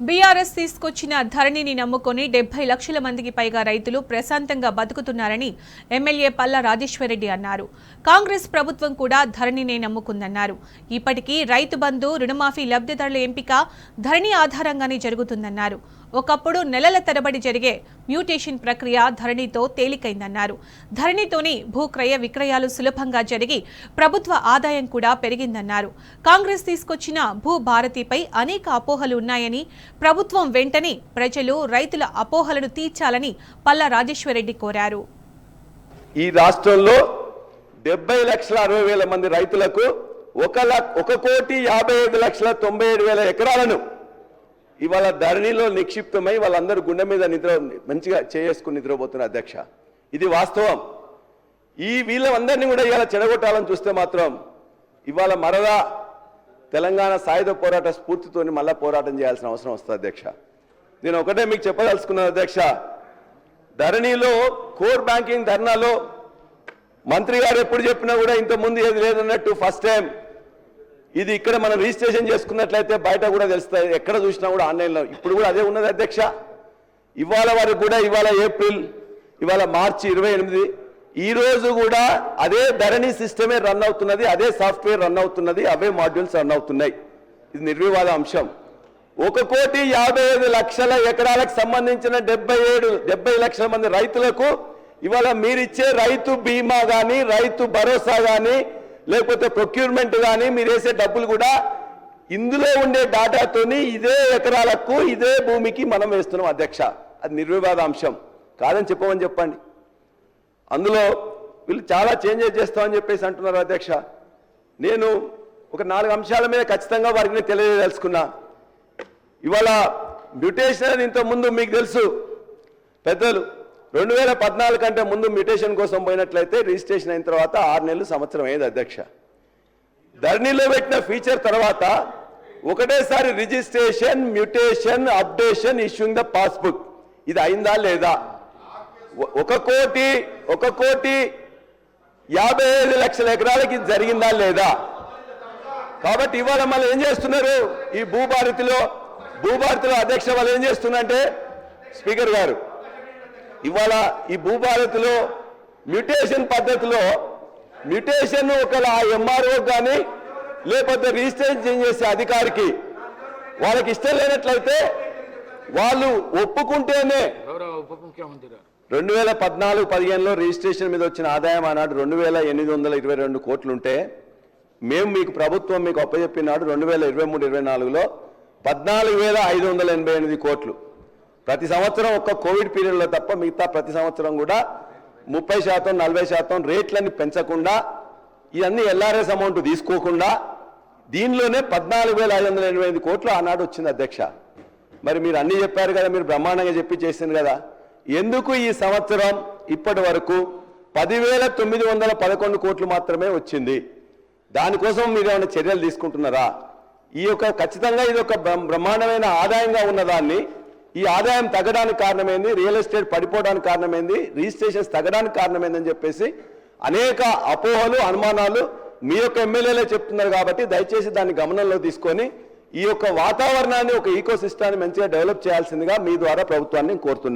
BRS తీసుకొచ్చిన ధరణిని నమ్ముకొని 70 లక్షల మందికి పైగా రైతులు ప్రశాంతంగా బతుకుతున్నారని ఎమ్మెల్యే పల్లా రాజేశ్వరరెడ్డి అన్నారు. కాంగ్రెస్ ప్రభుత్వం కూడా ధరణినే నమ్ముకుందన్నారు. ఇప్పటికీ రైతు బంధు, రుణమాఫీ లబ్ధిదారుల ఎంపిక ధరణి ఆధారంగానే జరుగుతుందన్నారు. ఒకప్పుడు నెలల తరబడి జరిగే మ్యూటేషన్ ప్రక్రియ ధరణితో తేలికైందన్నారు. ధరణితోనే భూక్రయ విక్రయాలు సులభంగా జరిగి ప్రభుత్వ ఆదాయం కూడా పెరిగిందన్నారు. కాంగ్రెస్ తీసుకొచ్చిన భూభారతిపై అనేక అపోహలు ఉన్నాయని, ప్రభుత్వం వెంటనే ప్రజలు, రైతుల అపోహలను తీర్చాలని పల్లా రాజేశ్వరరెడ్డి కోరారు. ఈ రాష్ట్రంలో 70,60,000 మంది రైతులకు 1,55,97,000 ఎకరాలను ఇవాళ ధరణిలో నిక్షిప్తమై వాళ్ళందరూ గుండె మీద మంచిగా చేసుకుని నిద్రపోతున్న అధ్యక్ష. ఇది వాస్తవం. ఈ వీళ్ళందరినీ కూడా ఇవాళ చెడగొట్టాలని చూస్తే మాత్రం ఇవాళ మరలా తెలంగాణ సాయుధ పోరాట స్ఫూర్తితోని మళ్ళా పోరాటం చేయాల్సిన అవసరం వస్తుంది అధ్యక్ష. నేను ఒకటే మీకు చెప్పదలుచుకున్నాను అధ్యక్ష. ధరణిలో కోర్ బ్యాంకింగ్ ధర్నాలో మంత్రి గారు ఎప్పుడు చెప్పినా కూడా ఇంతకుముందు ఏది లేదన్నట్టు ఫస్ట్ టైం ఇది ఇక్కడ మనం రిజిస్ట్రేషన్ చేసుకున్నట్లయితే బయట కూడా తెలుస్తుంది, ఎక్కడ చూసినా కూడా ఆన్లైన్లో. ఇప్పుడు కూడా అదే ఉన్నది అధ్యక్ష. ఇవాళ వరకు కూడా ఇవాళ ఏప్రిల్, ఇవాళ మార్చి 28, ఈ రోజు కూడా అదే ధరణి సిస్టమే రన్ అవుతున్నది, అదే సాఫ్ట్వేర్ రన్ అవుతున్నది, అవే మాడ్యూల్స్ రన్ అవుతున్నాయి. ఇది నిర్వివాద అంశం. 1,55,00,000 ఎకరాలకు సంబంధించిన 70 లక్షల మంది రైతులకు ఇవాళ మీరిచ్చే రైతు బీమా కానీ, రైతు భరోసా కానీ, లేకపోతే ప్రొక్యూర్మెంట్ కానీ మీరు వేసే డబ్బులు కూడా ఇందులో ఉండే డాటాతోని ఇదే ఎకరాలకు, ఇదే భూమికి మనం వేస్తున్నాం అధ్యక్ష. అది నిర్వివాద అంశం కాదని చెప్పమని చెప్పండి. అందులో వీళ్ళు చాలా చేంజెస్ చేస్తామని చెప్పేసి అంటున్నారు అధ్యక్ష. నేను ఒక 4 అంశాల మీద ఖచ్చితంగా వారికి తెలియదలుచుకున్నా. ఇవాళ మ్యూటేషన్ అని ఇంతకుముందు మీకు తెలుసు పెద్దలు, 2014 కంటే ముందు మ్యూటేషన్ కోసం పోయినట్లయితే రిజిస్ట్రేషన్ అయిన తర్వాత 6 నెలలు, సంవత్సరం అయ్యేది అధ్యక్ష. ధరణిలో పెట్టిన ఫీచర్ తర్వాత ఒకటేసారి registration, mutation, updation, issuing the passbook, ఇది అయిందా లేదా? 1,55,00,000 ఎకరాలకి జరిగిందా లేదా? కాబట్టి ఇవాళ మళ్ళీ ఏం చేస్తున్నారు ఈ భూభారతిలో అధ్యక్ష, వాళ్ళు ఏం చేస్తున్నారంటే స్పీకర్ గారు, ఇవాళ ఈ భూభారతిలో మ్యూటేషన్ పద్ధతిలో మ్యూటేషన్ ఒకవేళ ఆ ఎంఆర్ఓ కానీ లేకపోతే రిజిస్ట్రేషన్ చేసే అధికారికి వాళ్ళకి ఇష్టం లేనట్లయితే వాళ్ళు ఒప్పుకుంటేనే 2014-15లో రిజిస్ట్రేషన్ మీద వచ్చిన ఆదాయం ఆనాడు 2,822 కోట్లుంటే మేము మీకు ప్రభుత్వం మీకు అప్పచెప్పినాడు 2023-24లో 14,588 కోట్లు. ప్రతి సంవత్సరం ఒక్క కోవిడ్ పీరియడ్లో తప్ప మిగతా ప్రతి సంవత్సరం కూడా 30%, 40% రేట్లని పెంచకుండా, ఇవన్నీ ఎల్ఆర్ఎస్ అమౌంట్ తీసుకోకుండా దీనిలోనే 14,588 కోట్లు ఆనాడు వచ్చింది అధ్యక్ష. మరి మీరు అన్నీ చెప్పారు కదా, మీరు బ్రహ్మాండంగా చెప్పి చేసింది కదా, ఎందుకు ఈ సంవత్సరం ఇప్పటి వరకు 10,911 కోట్లు మాత్రమే వచ్చింది? దానికోసం మీరు ఏమైనా చర్యలు తీసుకుంటున్నారా? ఈ యొక్క ఖచ్చితంగా ఇది ఒక బ్రహ్మాండమైన ఆదాయంగా ఉన్నదాన్ని, ఈ ఆదాయం తగ్గడానికి కారణమైంది, రియల్ ఎస్టేట్ పడిపోవడానికి కారణమైంది, రిజిస్ట్రేషన్స్ తగ్గడానికి కారణమైందని చెప్పేసి అనేక అపోహలు, అనుమానాలు మీ యొక్క ఎమ్మెల్యేలే చెప్తున్నారు. కాబట్టి దయచేసి దాన్ని గమనంలో తీసుకొని ఈ యొక్క వాతావరణాన్ని, ఒక ఈకో సిస్టాన్ని మంచిగా డెవలప్ చేయాల్సిందిగా మీ ద్వారా ప్రభుత్వాన్ని కోరుతున్నాను.